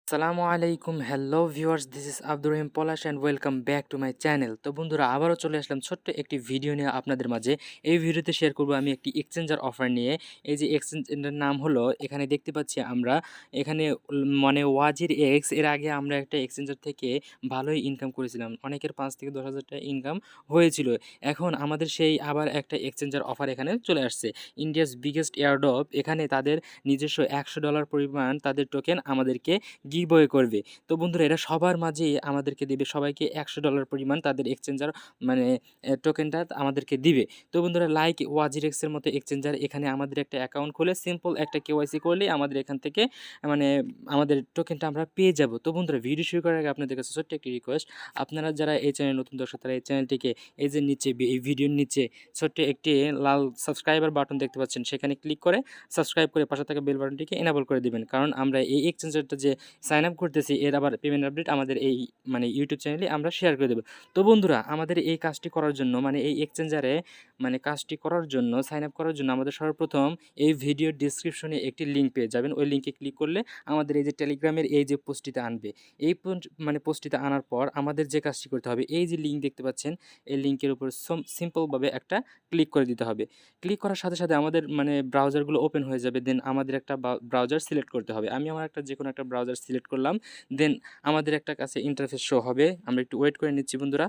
Assalamualaikum, hello viewers, this is Abdur Rahim polash and welcome back to my channel। তো বন্ধুরা আবারও চলে আসলাম ছোট্ট একটি ভিডিও নিয়ে আপনাদের মাঝে। এই ভিডিওতে শেয়ার করব আমি একটি এক্সচেঞ্জার অফার নিয়ে। এই যে এক্সচেঞ্জারের নাম হলো, এখানে দেখতে পাচ্ছি আমরা এখানে মানে ওয়াজির এক্স। এর আগে আমরা একটা এক্সচেঞ্জার থেকে ভালোই ইনকাম করেছিলাম, অনেকের 5 থেকে 10,000 টাকা ইনকাম হয়েছিল। এখন আমাদের সেই আবার একটা এক্সচেঞ্জার অফার এখানে চলে আসছে, ইন্ডিয়াস বিগেস্ট এয়ারড্রপ। এখানে তাদের নিজস্ব $100 পরিমাণ তাদের টোকেন আমাদেরকে গিভঅ্যাওয়ে করবে। তো বন্ধুরা এরা সবার মাঝেই আমাদেরকে দেবে, সবাইকে $100 পরিমাণ তাদের এক্সচেঞ্জার মানে টোকেনটা আমাদেরকে দিবে। তো বন্ধুরা লাইক ওয়াজির এক্সের মতো এক্সচেঞ্জার, এখানে আমাদের একটা অ্যাকাউন্ট খুলে সিম্পল একটা কেওয়াইসি করলেই আমাদের এখান থেকে মানে আমাদের টোকেনটা আমরা পেয়ে যাব। তো বন্ধুরা ভিডিও শুরু করার আগে আপনাদের কাছে ছোট্ট একটি রিকোয়েস্ট, আপনারা যারা এই চ্যানেল নতুন দর্শক তারা এই চ্যানেলটিকে এই যে নিচে এই ভিডিওর নিচে ছোট্ট একটি লাল সাবস্ক্রাইবার বাটন দেখতে পাচ্ছেন, সেখানে ক্লিক করে সাবস্ক্রাইব করে পাশে থাকা বেল বাটনটিকে এনাবল করে দেবেন। কারণ আমরা এই এক্সচেঞ্জারটা যে সাইন আপ করতেছি এর আবার পেমেন্ট আপডেট আমাদের এই ইউটিউব চ্যানেলে আমরা শেয়ার করে দেবো। তো বন্ধুরা আমাদের এই কাজটি করার জন্য এই এক্সচেঞ্জারে কাজটি করার জন্য সাইন আপ করার জন্য আমাদের সর্বপ্রথম এই ভিডিওর ডিসক্রিপশনে একটি লিঙ্ক পেয়ে যাবেন। ওই লিঙ্কে ক্লিক করলে আমাদের এই যে টেলিগ্রামের এই যে পোস্টটিতে আনবে, এই পোস্টটিতে আনার পর আমাদের যে কাজটি করতে হবে, এই যে লিঙ্ক দেখতে পাচ্ছেন এই লিঙ্কের উপর সিম্পলভাবে একটা ক্লিক করে দিতে হবে। ক্লিক করার সাথে সাথে আমাদের ব্রাউজারগুলো ওপেন হয়ে যাবে। দেন আমাদের একটা ব্রাউজার সিলেক্ট করতে হবে। আমি আমার যে কোনো একটা ব্রাউজার সিলেক্ট করলাম। দেন আমাদের একটা কাছে ইন্টারফেস শো হবে, আমরা একটু ওয়েট করে নিচ্ছি বন্ধুরা।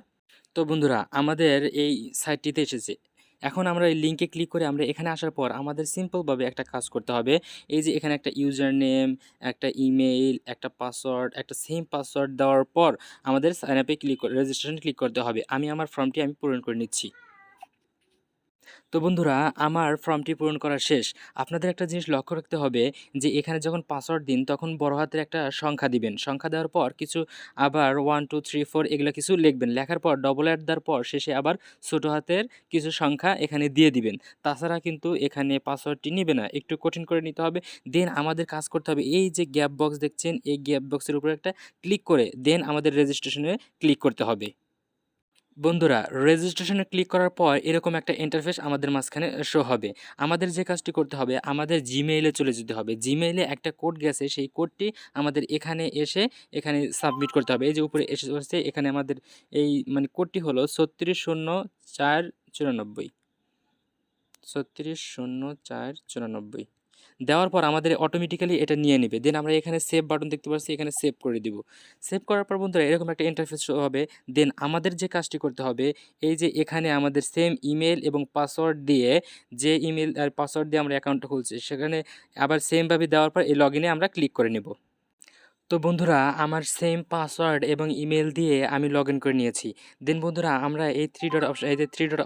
তো বন্ধুরা আমাদের এই সাইটটিতে এসেছে। এখন আমরা এই লিঙ্কে ক্লিক করে আমরা এখানে আসার পর আমাদের সিম্পলভাবে একটা কাজ করতে হবে। এই যে এখানে একটা ইউজার নেম, একটা ইমেইল, একটা পাসওয়ার্ড, একটা সেম পাসওয়ার্ড দেওয়ার পর আমাদের সাইন আপে ক্লিক করে রেজিস্ট্রেশন ক্লিক করতে হবে। আমি আমার ফর্মটি পূরণ করে নিচ্ছি। তো বন্ধুরা আমার ফর্মটি পূরণ করা শেষ। আপনাদের একটা জিনিস লক্ষ্য রাখতে হবে যে এখানে যখন পাসওয়ার্ড দিন তখন বড় হাতের একটা সংখ্যা দিবেন। সংখ্যা দেওয়ার পর কিছু আবার 1 2 3 4 এগুলো কিছু লিখবেন। লেখার পর ডবল অ্যাট দেওয়ার পর শেষে আবার ছোটো হাতের কিছু সংখ্যা এখানে দিয়ে দিবেন। তাছাড়া কিন্তু এখানে পাসওয়ার্ডটি নিবে না, একটু কঠিন করে নিতে হবে। দেন আমাদের কাজ করতে হবে, এই যে গ্যাপ বক্স দেখছেন এই গ্যাপ বক্সের উপরে একটা ক্লিক করে দেন আমাদের রেজিস্ট্রেশনে ক্লিক করতে হবে। বন্ধুরা রেজিস্ট্রেশনে ক্লিক করার পর এরকম একটা ইন্টারফেস আমাদের মাঝখানে শো হবে। আমাদের যে কাজটি করতে হবে, আমাদের জিমেইলে চলে যেতে হবে। জিমেইলে একটা কোড গেছে, সেই কোডটি আমাদের এখানে এসে এখানে সাবমিট করতে হবে। এই যে উপরে এসে বসছে, এখানে আমাদের এই কোডটি হলো 3600494, 3600494 দেওয়ার পর আমাদের অটোমেটিক্যালি এটা নিয়ে নেবে। দেন আমরা এখানে সেভ বাটন দেখতে পাচ্ছি, এখানে সেভ করে দিব। সেভ করার পর বন্ধুরা এরকম একটা ইন্টারফেস শো হবে। দেন আমাদের যে কাজটি করতে হবে, এই যে এখানে আমাদের সেম ইমেল এবং পাসওয়ার্ড দিয়ে, যে ইমেল আর পাসওয়ার্ড দিয়ে আমরা অ্যাকাউন্টটা খুলছি সেখানে আবার সেমভাবে দেওয়ার পর এই লগ ইনে আমরা ক্লিক করে নেব। তো বন্ধুরা আমার সেম পাসওয়ার্ড এবং ইমেল দিয়ে আমি লগ ইন করে নিয়েছি। দেন বন্ধুরা আমরা এই থ্রি ডট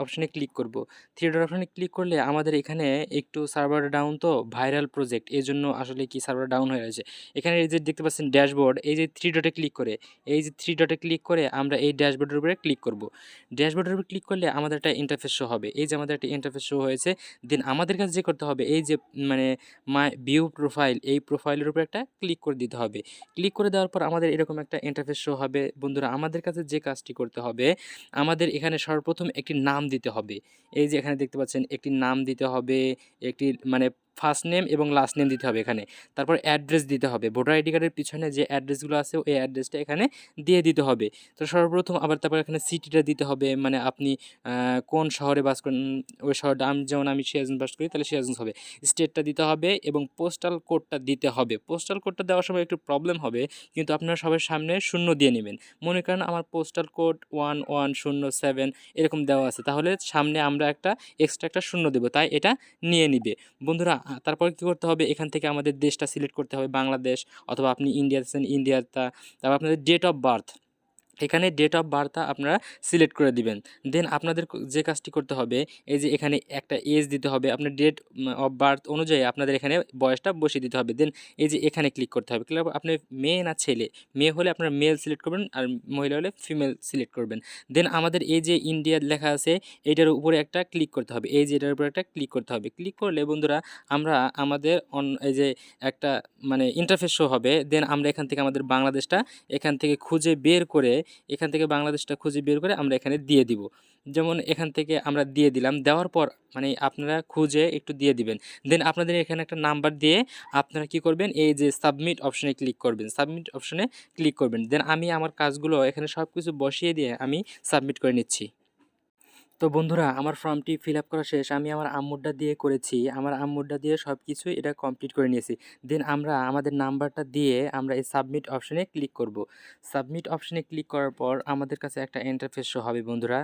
অপশানে ক্লিক করব। থ্রি ডট অপশানে ক্লিক করলে আমাদের এখানে একটু সার্ভার ডাউন, তো ভাইরাল প্রজেক্ট এই জন্য আসলে কি সার্ভার ডাউন হয়ে গেছে। এখানে এই যে দেখতে পাচ্ছেন ড্যাশবোর্ড, এই যে থ্রি ডটে ক্লিক করে, এই যে থ্রি ডটে ক্লিক করে আমরা এই ড্যাশবোর্ডের উপরে ক্লিক করব। ড্যাশবোর্ডের উপরে ক্লিক করলে আমাদের একটা ইন্টারফেস শো হবে। এই যে আমাদের একটা ইন্টারফেস শো হয়েছে। দেন আমাদের কাছে যে করতে হবে, এই যে মাই ভিউ প্রোফাইল, এই প্রোফাইলের উপরে একটা ক্লিক করে দিতে হবে। ক্লিক করে দেওয়ার পর আমাদের এরকম একটা ইন্টারফেস শো হবে। বন্ধুরা আমাদের কাছে যে কাজটি করতে হবে, আমাদের এখানে সর্বপ্রথম একটি নাম দিতে হবে। এই যে এখানে দেখতে পাচ্ছেন একটি নাম দিতে হবে, একটি ফার্স্ট নেম এবং লাস্ট নেম দিতে হবে এখানে। তারপর অ্যাড্রেস দিতে হবে, ভোটার আইডি কার্ডের পিছনে যে অ্যাড্রেসগুলো আছে ওই অ্যাড্রেসটা এখানে দিয়ে দিতে হবে। তো সর্বপ্রথম তারপর এখানে সিটিটা দিতে হবে, আপনি কোন শহরে বাস করেন ওই শহরটা। যেমন আমি সিরাজগঞ্জ বাস করি, তাহলে সিরাজগঞ্জ হবে। স্টেটটা দিতে হবে এবং পোস্টাল কোডটা দিতে হবে। পোস্টাল কোডটা দেওয়ার সময় একটু প্রবলেম হবে, কিন্তু আপনারা সবার সামনে শূন্য দিয়ে নেবেন। মনে করেন আমার পোস্টাল কোড 1107 এরকম দেওয়া আছে, তাহলে সামনে আমরা এক্সট্রা একটা শূন্য দেবো, তাই এটা নিয়ে নিবে। বন্ধুরা তারপর কী করতে হবে, এখান থেকে আমাদের দেশটা সিলেক্ট করতে হবে, বাংলাদেশ, অথবা আপনি ইন্ডিয়াতে আছেন ইন্ডিয়াটা। তারপর আপনাদের ডেট অফ বার্থ, এখানে ডেট অফ বার্থটা আপনারা সিলেক্ট করে দিবেন। দেন আপনাদের যে কাজটি করতে হবে, এই যে এখানে একটা এজ দিতে হবে, আপনার ডেট অফ বার্থ অনুযায়ী আপনাদের এখানে বয়সটা বসিয়ে দিতে হবে। দেন এই যে এখানে ক্লিক করতে হবে। ক্লিক আপনি মেয়ে না ছেলে, মেয়ে হলে আপনার মেল সিলেক্ট করবেন আর মহিলা হলে ফিমেল সিলেক্ট করবেন। দেন আমাদের এই যে ইন্ডিয়া লেখা আছে এইটার উপরে একটা ক্লিক করতে হবে, এই যে এটার উপরে একটা ক্লিক করতে হবে। ক্লিক করলে বন্ধুরা আমরা আমাদের এই যে একটা ইন্টারফেস শো হবে। দেন আমরা এখান থেকে আমাদের বাংলাদেশটা এখান থেকে খুঁজে বের করে এখান থেকে বাংলাদেশটা খুঁজে বের করে আমরা এখানে দিয়ে দিব। যেমন এখান থেকে আমরা দিয়ে দিলাম, দেওয়ার পর মানে আপনারা খুঁজে একটু দিয়ে দিবেন। দেন আপনাদের এখানে একটা নাম্বার দিয়ে আপনারা কি করবেন, এই যে সাবমিট অপশনে ক্লিক করবেন, সাবমিট অপশনে ক্লিক করবেন। দেন আমি আমার কাজগুলো এখানে সব কিছু বসিয়ে দিয়ে আমি সাবমিট করে নিচ্ছি। তো বন্ধুরা, আমার ফর্মটি ফিল আপ করা শেষ। আমি আমার আম্মুরটা দিয়ে করেছি, আমার আম্মুরটা দিয়ে সব কিছু এটা কমপ্লিট করে নিয়েছি। দেন আমরা আমাদের নাম্বারটা দিয়ে আমরা এই সাবমিট অপশনে ক্লিক করব। সাবমিট অপশনে ক্লিক করার পর আমাদের কাছে একটা ইন্টারফেস শো হবে বন্ধুরা।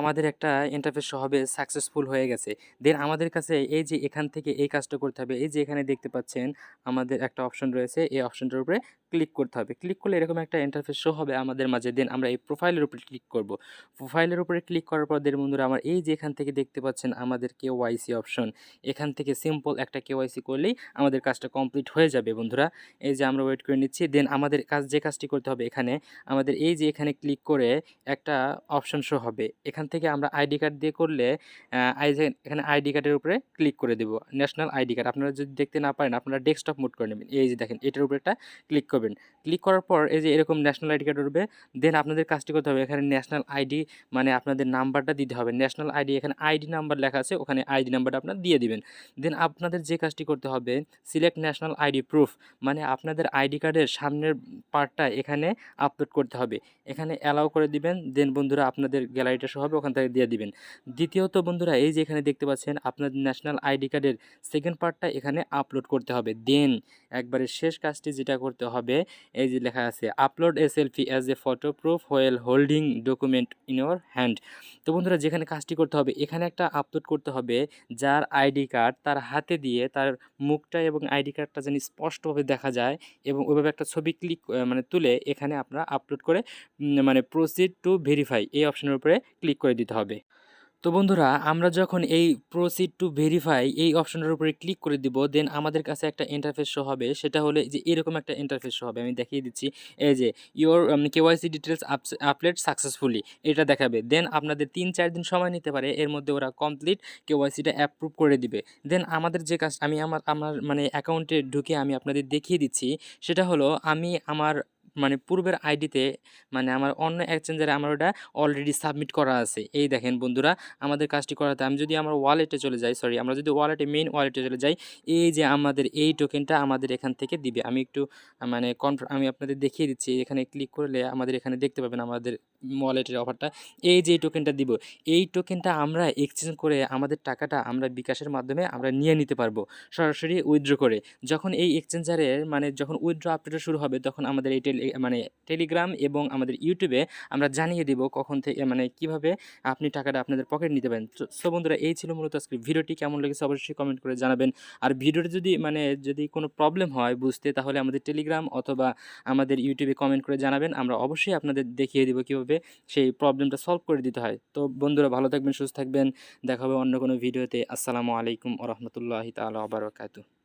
আমাদের একটা ইন্টারফেস শো হবে সাকসেসফুল হয়ে গেছে। দেন আমাদের কাছে এই যে এখান থেকে এই কাজটা করতে হবে। এই যে এখানে দেখতে পাচ্ছেন আমাদের একটা অপশন রয়েছে, এই অপশনটার উপরে ক্লিক করতে হবে। ক্লিক করলে এরকম একটা ইন্টারফেস শো হবে আমাদের মাঝে। দেন আমরা এই প্রোফাইলের উপরে ক্লিক করব। প্রোফাইলের উপরে ক্লিক করার পর দেন বন্ধুরা আমার এই যে এখান থেকে দেখতে পাচ্ছেন আমাদের কেওয়াইসি অপশন। এখান থেকে সিম্পল একটা কেওয়াইসি করলেই আমাদের কাজটা কমপ্লিট হয়ে যাবে বন্ধুরা। এই যে আমরা ওয়েট করে নিচ্ছি। দেন আমাদের যে কাজটি করতে হবে, এখানে আমাদের এই যে এখানে ক্লিক করে একটা অপশন শো হবে। এখান থেকে আমরা আইডি কার্ড দিয়ে করলে এখানে আইডি কার্ডের উপরে ক্লিক করে দেব। ন্যাশনাল আইডি কার্ড আপনারা যদি দেখতে না পারেন আপনারা ডেস্কটপ মোড করে নেবেন। এই যে দেখেন এটার উপরে একটা ক্লিক করবেন। ক্লিক করার পর এই যে এরকম ন্যাশনাল আইডি কার্ড উঠবে। দেন আপনাদের কাজটি করতে হবে, এখানে ন্যাশনাল আইডি মানে আপনাদের নাম্বারটা দিতে হবে। ন্যাশনাল আইডি, এখানে আইডি নাম্বার লেখা আছে, ওখানে আইডি নাম্বারটা আপনারা দিয়ে দিবেন। দেন আপনাদের যে কাজটি করতে হবে, সিলেক্ট ন্যাশনাল আইডি প্রুফ, মানে আপনাদের আইডি কার্ডের সামনের পার্টটা এখানে আপলোড করতে হবে। এখানে অ্যালাউ করে দিবেন। দেন বন্ধুরা আপনাদের গ্যালারিটা শো হবে, ওখান থেকে দিয়ে দিবেন। দ্বিতীয়ত বন্ধুরা এই যে এখানে দেখতে পাচ্ছেন আপনাদের ন্যাশনাল আইডি কার্ডের সেকেন্ড পার্টটা এখানে আপলোড করতে হবে। দেন একবারে শেষ কাজটি যেটা করতে হবে, এই যে লেখা আছে upload a selfie as a photo proof while holding document in your hand. তো বন্ধুরা যেখানে কাজটি করতে হবে, এখানে একটা আপলোড করতে হবে যার আইডি কার্ড তার হাতে দিয়ে তার মুখটা এবং আইডি কার্ডটা যেন স্পষ্টভাবে দেখা যায়, এবং ওইভাবে একটা ছবি মানে তুলে এখানে আপনারা আপলোড করে মানে প্রসিড টু ভেরিফাই এই অপশনের উপরে ক্লিক করে দিতে হবে। তো বন্ধুরা আমরা যখন এই প্রসিড টু ভেরিফাই এই অপশনের উপরে ক্লিক করে দিব, দেন আমাদের কাছে একটা ইন্টারফেস শো হবে। সেটা হলো যে এরকম একটা ইন্টারফেস শো হবে, আমি দেখিয়ে দিচ্ছি। এই যে your KYC details upload successfully এটা দেখাবে। দেন আপনাদের 3-4 দিন সময় নিতে পারে, এর মধ্যে ওরা কমপ্লিট কেওয়াইসিটা অ্যাপ্রুভ করে দিবে। দেন আমাদের যে কাজ, আমি আমার মানে অ্যাকাউন্টে ঢুকে আমি আপনাদের দেখিয়ে দিচ্ছি। সেটা হলো আমি আমার মানে পূর্বের আইডিতে মানে আমার অন্য এক্সচেঞ্জারে আমার ওটা অলরেডি সাবমিট করা আছে। এই দেখেন বন্ধুরা আমাদের কাজটি করাতে আমি যদি আমার ওয়ালেটে চলে যাই, আমরা যদি মেইন ওয়ালেটে চলে যাই, এই যে আমাদের এই টোকেনটা আমাদের এখান থেকে দিবে। আমি একটু মানে আমি আপনাদের দেখিয়ে দিচ্ছি। এখানে ক্লিক করলে আমাদের এখানে দেখতে পাবেন আমাদের ওয়ালেটের অফারটা। এই যে এই টোকেনটা দিব, এই টোকেনটা আমরা এক্সচেঞ্জ করে আমাদের টাকাটা আমরা বিকাশের মাধ্যমে আমরা নিয়ে নিতে পারবো সরাসরি উইথড্র করে। যখন এই এক্সচেঞ্জারের মানে যখন উইথড্র আপডেট শুরু হবে, তখন আমাদের এই মানে টেলিগ্রাম এবং আমাদের ইউটিউবে আমরা জানিয়ে দিব কখন থেকে মানে কিভাবে আপনি টাকাটা আপনাদের পকেট নিতে পারেন। সো বন্ধুরা এই ছিল মূলত আজকে ভিডিওটি। কেমন লেগেছে অবশ্যই কমেন্ট করে জানাবেন। আর ভিডিওটি যদি কোনো প্রবলেম হয় বুঝতে, তাহলে আমাদের টেলিগ্রাম অথবা আমাদের ইউটিউবে কমেন্ট করে জানাবেন। আমরা অবশ্যই আপনাদের দেখিয়ে দিব কীভাবে সেই প্রবলেমটা সলভ করে দিতে হয়। তো বন্ধুরা ভালো থাকবেন, সুস্থ থাকবেন, দেখা হবে অন্য কোনো ভিডিওতে। আসসালামু আলাইকুম ওয়া রাহমাতুল্লাহি তাআলা ওয়া বারাকাতুহু।